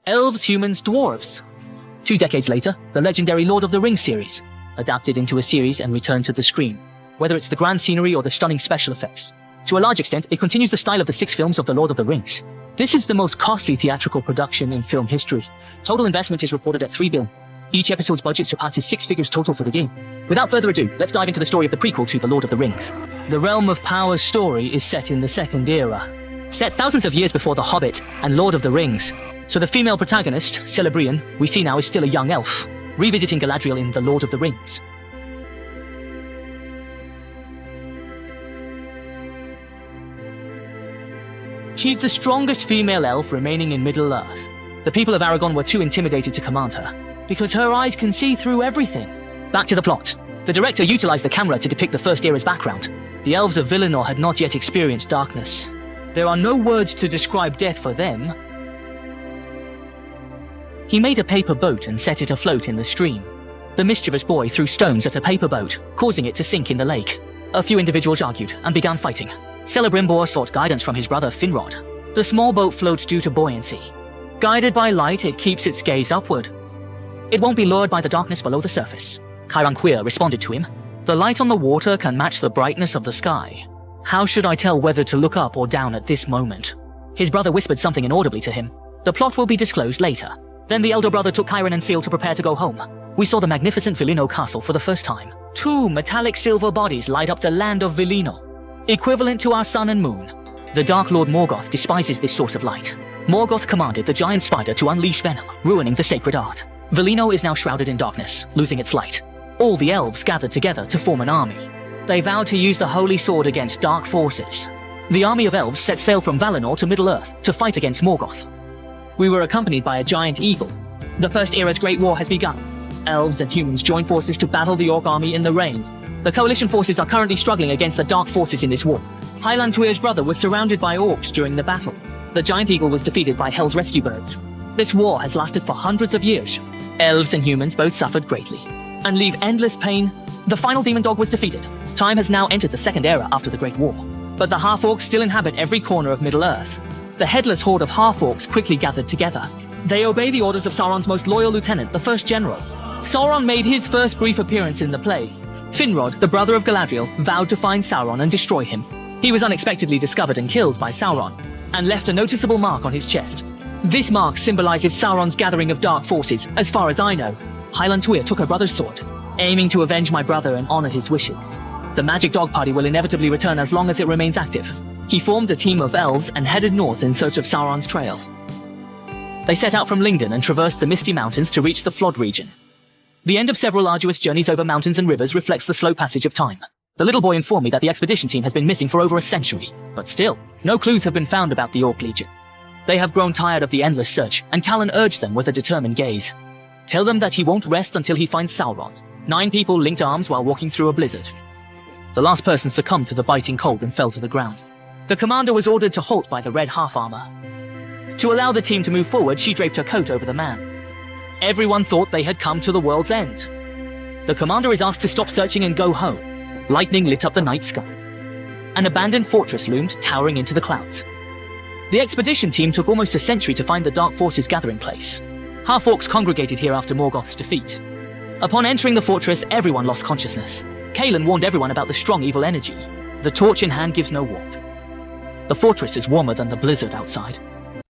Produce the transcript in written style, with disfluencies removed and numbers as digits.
Elves, humans, dwarves. 2 decades later, the legendary Lord of the Rings series, adapted into a series and returned to the screen. Whether it's the grand scenery or the stunning special effects, to a large extent, it continues the style of the 6 films of the Lord of the Rings. This is the most costly theatrical production in film history. Total investment is reported at $3 billion. Each episode's budget surpasses 6 figures total for the game. Without further ado, let's dive into the story of the prequel to The Lord of the Rings. The Realm of Power's story is set in the Second Era, set thousands of years before The Hobbit and Lord of the Rings. So the female protagonist, Celebrian, we see now is still a young elf, revisiting Galadriel in The Lord of the Rings. She's the strongest female elf remaining in Middle-earth. The people of Aragorn were too intimidated to command her, because her eyes can see through everything. Back to the plot. The director utilized the camera to depict the First Era's background. The elves of Valinor had not yet experienced darkness. There are no words to describe death for them. He made a paper boat and set it afloat in the stream. The mischievous boy threw stones at a paper boat, causing it to sink in the lake. A few individuals argued and began fighting. Celebrimbor sought guidance from his brother Finrod. The small boat floats due to buoyancy. Guided by light, it keeps its gaze upward. It won't be lured by the darkness below the surface. Cairanquir responded to him. The light on the water can match the brightness of the sky. How should I tell whether to look up or down at this moment? His brother whispered something inaudibly to him. The plot will be disclosed later. Then the elder brother took Chiron and Seal to prepare to go home. We saw the magnificent Valinor castle for the first time. 2 metallic silver bodies light up the land of Valinor, equivalent to our sun and moon. The Dark Lord Morgoth despises this source of light. Morgoth commanded the giant spider to unleash venom, ruining the sacred art. Valinor is now shrouded in darkness, losing its light. All the elves gathered together to form an army. They vowed to use the holy sword against dark forces. The army of elves set sail from Valinor to Middle-earth to fight against Morgoth. We were accompanied by a giant eagle. The First Era's Great War has begun. Elves and humans join forces to battle the Orc army in the rain. The coalition forces are currently struggling against the dark forces in this war. Hylantuir's brother was surrounded by orcs during the battle. The giant eagle was defeated by Hel's rescue birds. This war has lasted for hundreds of years. Elves and humans both suffered greatly and leave endless pain. The final demon dog was defeated. Time has now entered the Second Era after the Great War. But the half-orcs still inhabit every corner of Middle-earth. The headless horde of half-orcs quickly gathered together. They obey the orders of Sauron's most loyal lieutenant, the First General. Sauron made his first brief appearance in the play. Finrod, the brother of Galadriel, vowed to find Sauron and destroy him. He was unexpectedly discovered and killed by Sauron, and left a noticeable mark on his chest. This mark symbolizes Sauron's gathering of dark forces, as far as I know. Hylantuir took her brother's sword, aiming to avenge my brother and honor his wishes. The magic dog party will inevitably return as long as it remains active. He formed a team of elves and headed north in search of Sauron's trail. They set out from Lingdon and traversed the Misty Mountains to reach the Flod region. The end of several arduous journeys over mountains and rivers reflects the slow passage of time. The little boy informed me that the expedition team has been missing for over a century, but still, no clues have been found about the Orc Legion. They have grown tired of the endless search, and Callan urged them with a determined gaze. Tell them that he won't rest until he finds Sauron. 9 people linked arms while walking through a blizzard. The last person succumbed to the biting cold and fell to the ground. The commander was ordered to halt by the red half-armor. To allow the team to move forward, she draped her coat over the man. Everyone thought they had come to the world's end. The commander is asked to stop searching and go home. Lightning lit up the night sky. An abandoned fortress loomed, towering into the clouds. The expedition team took almost a century to find the dark forces' gathering place. Half-orcs congregated here after Morgoth's defeat. Upon entering the fortress, everyone lost consciousness. Kaelin warned everyone about the strong evil energy. The torch in hand gives no warmth. The fortress is warmer than the blizzard outside.